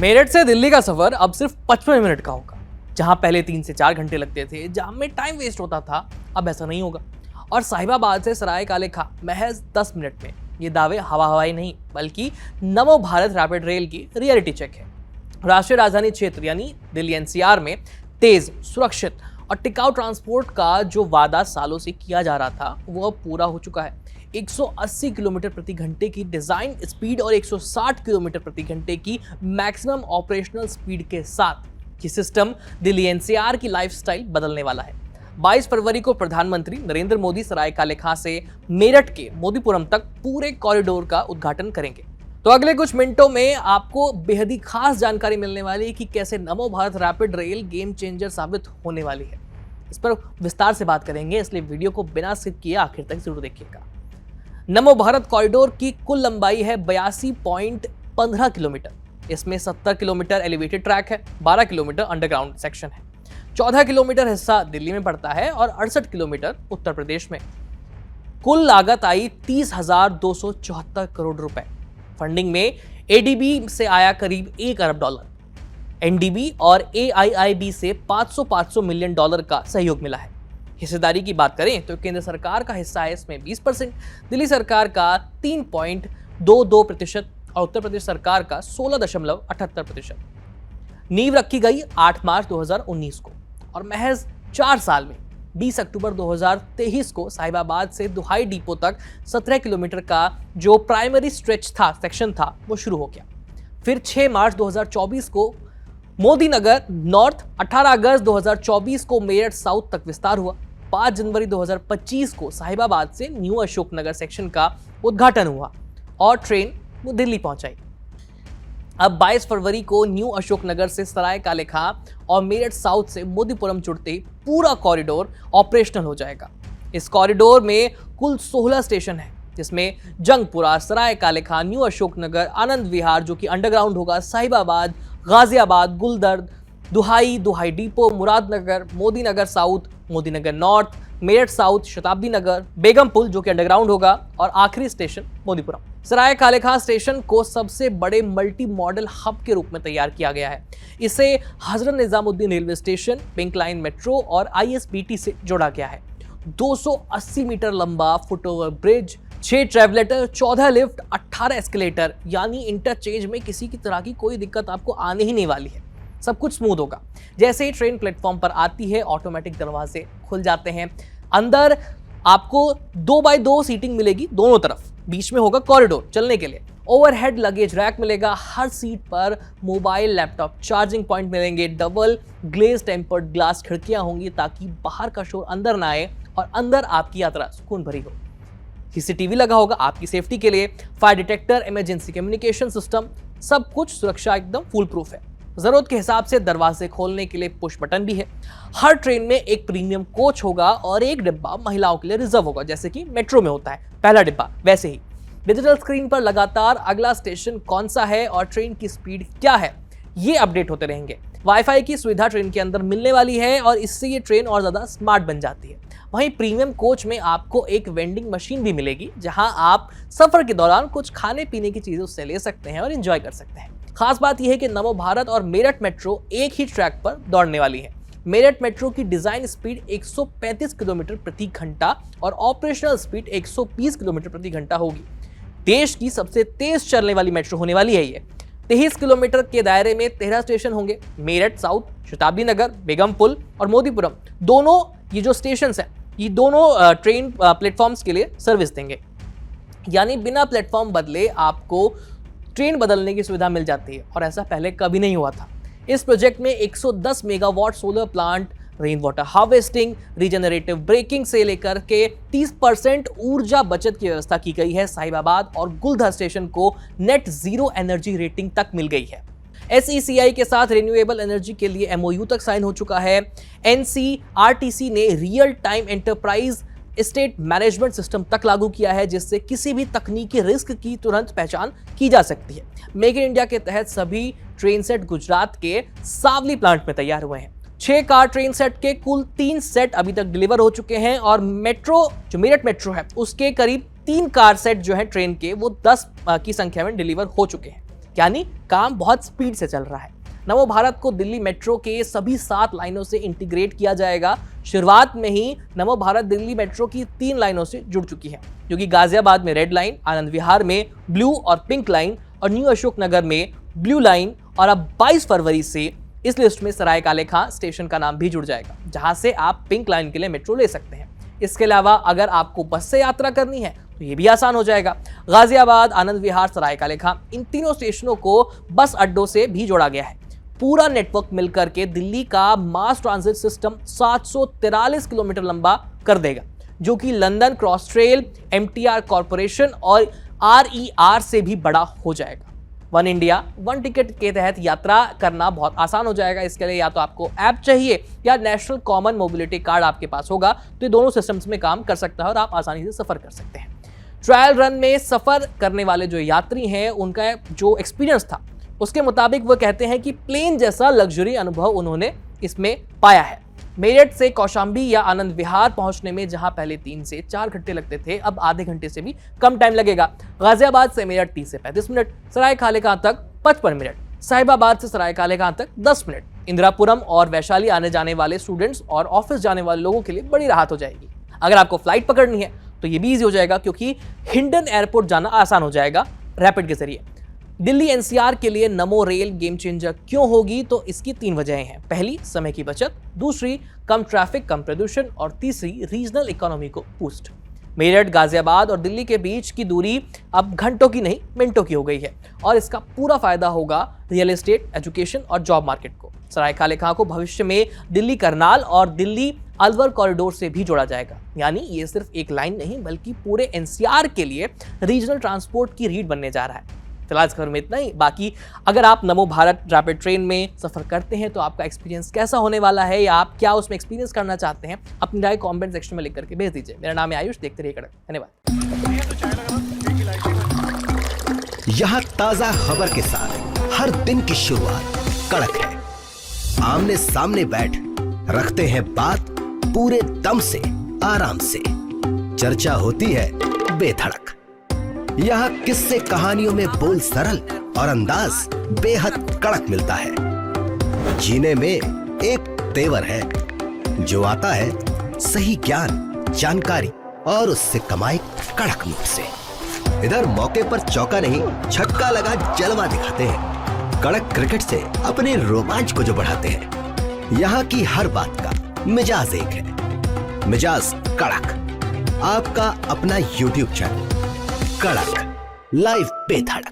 मेरठ से दिल्ली का सफर अब सिर्फ 55 मिनट का होगा। जहां पहले 3 से 4 घंटे लगते थे, जाम में टाइम वेस्ट होता था, अब ऐसा नहीं होगा। और साहिबाबाद से सराय काले खां महज 10 मिनट में। ये दावे हवा हवाई नहीं, बल्कि नमो भारत रैपिड रेल की रियलिटी चेक है। राष्ट्रीय राजधानी क्षेत्र यानी दिल्ली एनसीआर में तेज, सुरक्षित और टिकाऊ ट्रांसपोर्ट का जो वादा सालों से किया जा रहा था, वो अब पूरा हो चुका है। 180 किलोमीटर प्रति घंटे की डिजाइन स्पीड और 160 किलोमीटर प्रति घंटे की मैक्सिमम ऑपरेशनल स्पीड के साथ ये सिस्टम दिल्ली एनसीआर की लाइफस्टाइल बदलने वाला है। 22 फरवरी को प्रधानमंत्री नरेंद्र मोदी सराय काले खां से मेरठ के मोदीपुरम तक पूरे कॉरिडोर का उद्घाटन करेंगे। तो अगले कुछ मिनटों में आपको बेहद ही खास जानकारी मिलने वाली है कि कैसे नमो Bharat rapid rail game changer साबित होने वाली है। इस पर विस्तार से बात करेंगे, इसलिए वीडियो को बिना स्किप किए आखिर तक जरूर देखिएगा। नमो भारत कॉरिडोर की कुल लंबाई है 82.15 किलोमीटर। इसमें 70 किलोमीटर एलिवेटेड ट्रैक है, 12 किलोमीटर अंडरग्राउंड सेक्शन है, 14 किलोमीटर हिस्सा दिल्ली में पड़ता है और 68 किलोमीटर उत्तर प्रदेश में। कुल लागत आई 30,274 करोड़ रुपए। फंडिंग में एडीबी से आया करीब $1 अरब, एनडीबी और एआईआईबी से 500 मिलियन डॉलर का सहयोग मिला है। हिस्सेदारी की बात करें तो केंद्र सरकार का हिस्सा है इसमें 20%, दिल्ली सरकार का 3.22% और उत्तर प्रदेश सरकार का 16.78%। नींव रखी गई 8 मार्च 2019 को और महज 4 साल में 20 अक्टूबर 2023 को साहिबाबाद से दुहाई डिपो तक 17 किलोमीटर का जो प्राइमरी स्ट्रेच था, सेक्शन था, वो शुरू हो गया। फिर 6 मार्च 2024 को मोदी नगर नॉर्थ, 18 अगस्त 2024 को मेरठ साउथ तक विस्तार हुआ। 5 जनवरी 2025 को साहिबाबाद से न्यू अशोक नगर सेक्शन का उद्घाटन हुआ और ट्रेन वो दिल्ली पहुंचाई। अब 22 फरवरी को न्यू अशोक नगर से सराय काले खां और मेरठ साउथ से मोदीपुरम जुड़ते ही पूरा कॉरिडोर ऑपरेशनल हो जाएगा। इस कॉरिडोर में कुल 16 स्टेशन है, जिसमें जंगपुरा, सराय काले खां, न्यू अशोक नगर, आनंद विहार जो कि अंडरग्राउंड होगा, साहिबाबाद, गाजियाबाद, गुलदर्द, दुहाई डिपो, मुरादनगर, मोदी नगर साउथ, मोदी नगर नॉर्थ, मेरठ साउथ, शताब्दी नगर, बेगमपुल जो कि अंडरग्राउंड होगा और आखिरी स्टेशन मोदीपुरम। सराय काले खां स्टेशन को सबसे बड़े मल्टी मॉडल हब के रूप में तैयार किया गया है। इसे Hazrat Nizamuddin railway station, pink line metro और आईएसबीटी से जोड़ा गया है। 280 मीटर लंबा foot over bridge, 6 travelator, 14 lift, 18 escalator, यानी इंटरचेंज में किसी की तरह की कोई दिक्कत आपको आने ही नहीं वाली है। सब कुछ स्मूथ होगा। जैसे ही ट्रेन प्लेटफॉर्म पर आती है, ऑटोमेटिक दरवाजे खुल जाते हैं। अंदर आपको 2x2 सीटिंग मिलेगी दोनों तरफ, बीच में होगा कॉरिडोर चलने के लिए। ओवरहेड लगेज रैक मिलेगा, हर सीट पर मोबाइल, लैपटॉप चार्जिंग पॉइंट मिलेंगे। डबल ग्लेज टेम्पर्ड ग्लास खिड़कियां होंगी ताकि बाहर का शोर अंदर ना आए और अंदर आपकी यात्रा सुकून भरी हो। सीसीटीवी लगा होगा आपकी सेफ्टी के लिए, fire detector, emergency communication system, सब कुछ सुरक्षा एकदम फुल प्रूफ है। जरूरत के हिसाब से दरवाजे खोलने के लिए पुश बटन भी है। हर ट्रेन में एक प्रीमियम कोच होगा और एक डिब्बा महिलाओं के लिए रिजर्व होगा, जैसे कि मेट्रो में होता है पहला डिब्बा, वैसे ही डिजिटल स्क्रीन पर लगातार अगला स्टेशन कौन सा है और ट्रेन की स्पीड क्या है, ये अपडेट होते रहेंगे। वाईफाई की सुविधा ट्रेन के अंदर मिलने वाली है और इससे ये ट्रेन और ज्यादा स्मार्ट बन जाती है। वहीं प्रीमियम कोच में आपको एक वेंडिंग मशीन भी मिलेगी, जहां आप सफर के दौरान कुछ खाने पीने की चीजें उससे ले सकते हैं और एंजॉय कर सकते हैं। खास बात यह है कि नमो भारत और मेरठ मेट्रो एक ही ट्रैक पर दौड़ने वाली है। मेरठ मेट्रो की डिजाइन स्पीड 135 किलोमीटर प्रति घंटा और ऑपरेशनल स्पीड 120 किलोमीटर प्रति घंटा होगी। देश की सबसे तेज चलने वाली मेट्रो होने वाली है ये। 23 किलोमीटर के दायरे में 13 स्टेशन होंगे। मेरठ साउथ, शताब्दी नगर, बेगमपुल और मोदीपुरम, दोनों ये जो स्टेशन हैं, ये दोनों ट्रेन प्लेटफॉर्म्स के लिए सर्विस देंगे। यानी बिना प्लेटफॉर्म बदले आपको ट्रेन बदलने की सुविधा मिल जाती है और ऐसा पहले कभी नहीं हुआ था। इस प्रोजेक्ट में 110 megawatt solar plant, rain water harvesting, regenerative braking से लेकर के 30% ऊर्जा बचत की व्यवस्था की गई है। साहिबाबाद और गुलदर्द स्टेशन को नेट जीरो एनर्जी रेटिंग तक मिल गई है। SECI के साथ रिन्यूएबल एनर्जी के लिए MOU तक साइन हो चुका है। NCRTC ने real time enterprise state management system तक लागू किया है, जिससे किसी भी तकनीकी रिस्क की तुरंत पहचान की जा सकती है। मेक इन इंडिया के तहत सभी ट्रेन सेट गुजरात के सावली प्लांट में तैयार हुए हैं। 6 कार ट्रेन सेट के कुल 3 सेट अभी तक डिलीवर हो चुके हैं और मेट्रो जो मेरठ मेट्रो है उसके करीब 3 कार सेट जो है ट्रेन के वो 10 की संख्या में डिलीवर हो चुके हैं। यानी काम बहुत स्पीड से चल रहा है। नमो भारत को दिल्ली मेट्रो के सभी 7 लाइनों से इंटीग्रेट किया जाएगा। शुरुआत में ही नमो भारत दिल्ली मेट्रो की 3 लाइनों से जुड़ चुकी है, जो कि गाजियाबाद में रेड लाइन, आनंद विहार में ब्लू और पिंक लाइन और न्यू अशोक नगर में ब्लू लाइन, और अब 22 फरवरी से इस लिस्ट में सराय काले खां स्टेशन का नाम भी जुड़ जाएगा, जहां से आप पिंक लाइन के लिए मेट्रो ले सकते हैं। इसके अलावा अगर आपको बस से यात्रा करनी है तो ये भी आसान हो जाएगा। गाजियाबाद, आनंद विहार, सराय काले खां, इन तीनों स्टेशनों को बस अड्डों से भी जोड़ा गया है। पूरा नेटवर्क मिलकर के दिल्ली का मास ट्रांजिट सिस्टम 743 किलोमीटर लंबा कर देगा, जो कि London cross trail, MTR corporation और RER से भी बड़ा हो जाएगा। वन इंडिया वन टिकट के तहत यात्रा करना बहुत आसान हो जाएगा। इसके लिए या तो आपको ऐप चाहिए या नेशनल कॉमन मोबिलिटी कार्ड आपके पास होगा, तो ये दोनों सिस्टम्स में काम कर सकता है और आप आसानी से सफर कर सकते हैं। ट्रायल रन में सफर करने वाले जो यात्री हैं, उनका जो एक्सपीरियंस था उसके मुताबिक वो कहते हैं कि प्लेन जैसा लग्जरी अनुभव उन्होंने इसमें पाया है। मेरठ से कौशाम्बी या आनंद विहार पहुंचने में जहां पहले 3 से 4 घंटे लगते थे, अब आधे घंटे से भी कम टाइम लगेगा। गाजियाबाद से मेरठ 30 से 35 मिनट, सराय काले खां तक 55 मिनट, साहिबाबाद से सराय काले खां तक 10 मिनट। इंदिरापुरम और वैशाली आने जाने वाले स्टूडेंट्स और ऑफिस जाने वाले लोगों के लिए बड़ी राहत हो जाएगी। अगर आपको फ्लाइट पकड़नी है तो ये भी ईजी हो जाएगा, क्योंकि हिंडन एयरपोर्ट जाना आसान हो जाएगा रैपिड के जरिए। दिल्ली NCR के लिए नमो रेल गेम चेंजर क्यों होगी, तो इसकी 3 वजहें हैं। पहली, समय की बचत, दूसरी, कम ट्रैफिक, कम प्रदूषण, और तीसरी, रीजनल इकोनॉमी को बूस्ट। मेरठ, गाजियाबाद और दिल्ली के बीच की दूरी अब घंटों की नहीं मिनटों की हो गई है, और इसका पूरा फायदा होगा रियल एस्टेट, एजुकेशन और जॉब मार्केट को। सराय काले खां को भविष्य में दिल्ली करनाल और दिल्ली अलवर कॉरिडोर से भी जोड़ा जाएगा, यानी ये सिर्फ एक लाइन नहीं बल्कि पूरे NCR के लिए रीजनल ट्रांसपोर्ट की रीढ़ बनने जा रहा है। फिलहाल इस खबर में इतना ही। बाकी अगर आप नमो भारत रैपिड ट्रेन में सफर करते हैं तो आपका एक्सपीरियंस कैसा होने वाला है, या आप क्या उसमें एक्सपीरियंस करना चाहते हैं, अपनी राय कमेंट सेक्शन में लिख करके भेज दीजिए। मेरा नाम है आयुष, देखते रहिए कड़क। धन्यवाद। यहाँ ताजा खबर के साथ हर दिन की शुरुआत कड़क है। आमने सामने बैठ रखते हैं बात पूरे दम से, आराम से। चर्चा होती है बेधड़क। यहाँ किस्से कहानियों में बोल सरल और अंदाज बेहद कड़क मिलता है। जीने में एक तेवर है जो आता है सही ज्ञान, जानकारी और उससे कमाई कड़क नोट से। इधर मौके पर चौका नहीं छक्का लगा जलवा दिखाते हैं। कड़क क्रिकेट से अपने रोमांच को जो बढ़ाते हैं। यहाँ की हर बात का मिजाज एक है, मिजाज कड़क। आपका अपना YouTube चैनल कड़क, लाइव बेधड़क।